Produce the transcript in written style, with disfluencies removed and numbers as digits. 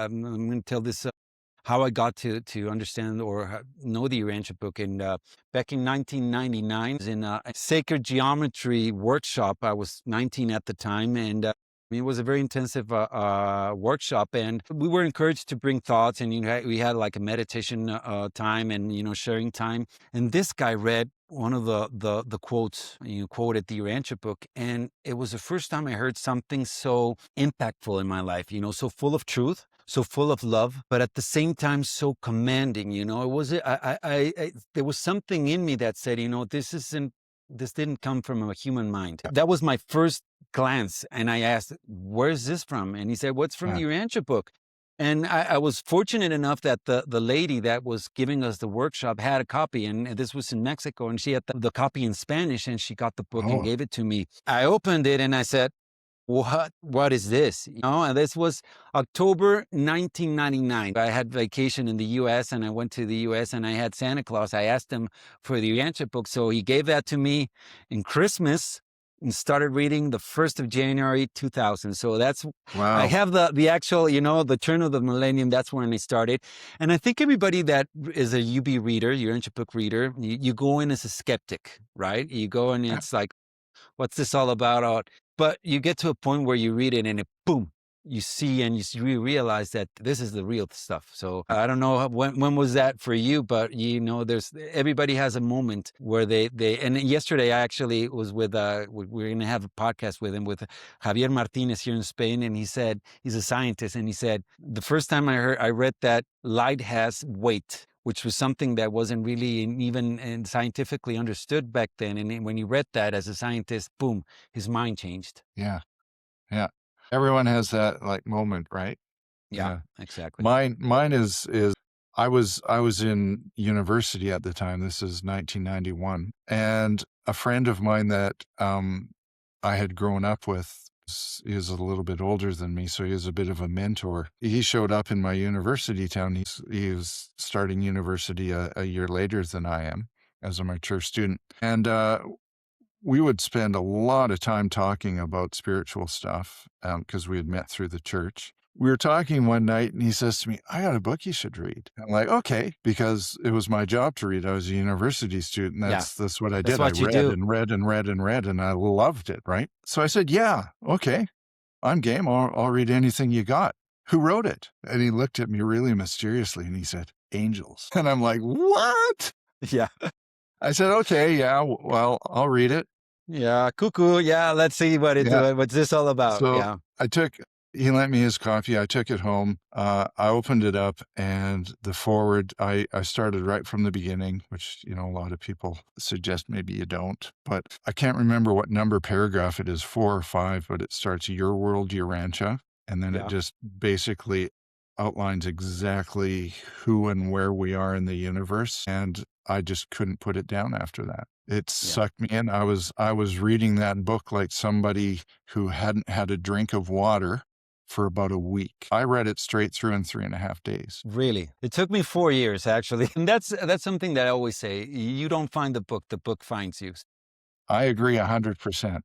I'm going to tell this how I got to understand or know the Urantia book. And back in 1999, I was in a sacred geometry workshop. I was 19 at the time, and it was a very intensive workshop. And we were encouraged to bring thoughts, and we had like a meditation time and sharing time. And this guy read one of the quotes, quoted the Urantia book, and it was the first time I heard something so impactful in my life. So full of truth, so full of love, but at the same time so commanding. It was there was something in me that said, this didn't come from a human mind. That was my first glance, and I asked, "Where's this from?" And he said, "What's from the Urantia book?" And I was fortunate enough that the lady that was giving us the workshop had a copy, and this was in Mexico, and she had the copy in Spanish, and she got the book and gave it to me. I opened it and I said, what is this? And this was October 1999. I had vacation in the U.S. and I went to the U.S. and I had Santa Claus. I asked him for the Urantia book. So he gave that to me in Christmas and started reading the 1st of January, 2000. So that's, Wow. I have the actual, the turn of the millennium. That's when I started. And I think everybody that is a UB reader, Urantia book reader, you go in as a skeptic, right? You go and it's like, what's this all about? But you get to a point where you read it and boom, you see and you realize that this is the real stuff. So I don't know when was that for you, but everybody has a moment where they and yesterday I actually was with we're going to have a podcast with Javier Martinez here in Spain, and he said he's a scientist, and he said the first time I read that light has weight, which was something that wasn't really even scientifically understood back then. And when he read that as a scientist, boom, his mind changed. Yeah. Everyone has that like moment, right? Yeah, exactly. Mine is I was in university at the time. This is 1991, and a friend of mine that I had grown up with. He was a little bit older than me, so he was a bit of a mentor. He showed up in my university town. He was starting university a year later than I am as a mature student. And we would spend a lot of time talking about spiritual stuff because we had met through the church. We were talking one night and he says to me, "I got a book you should read." I'm like, "Okay," because it was my job to read. I was a university student. That's what I did. I read and read and read and read, and I loved it, right? So I said, "Yeah, okay, I'm game. I'll read anything you got." "Who wrote it?" And he looked at me really mysteriously and he said, "Angels." And I'm like, "What?" Yeah. I said, "Okay, yeah, well, I'll read it." Yeah, cuckoo. Yeah, let's see what's this all about. So yeah. He lent me his copy. I took it home. I opened it up, and the foreword, I started right from the beginning, which, a lot of people suggest maybe you don't. But I can't remember what number paragraph it is, 4 or 5, but it starts, "Your world, Urantia." And then it just basically outlines exactly who and where we are in the universe. And I just couldn't put it down after that. It sucked me in. I was reading that book like somebody who hadn't had a drink of water for about a week. I read it straight through in 3.5 days. Really? It took me 4 years, actually. And that's something that I always say. You don't find the book finds you. I agree 100%.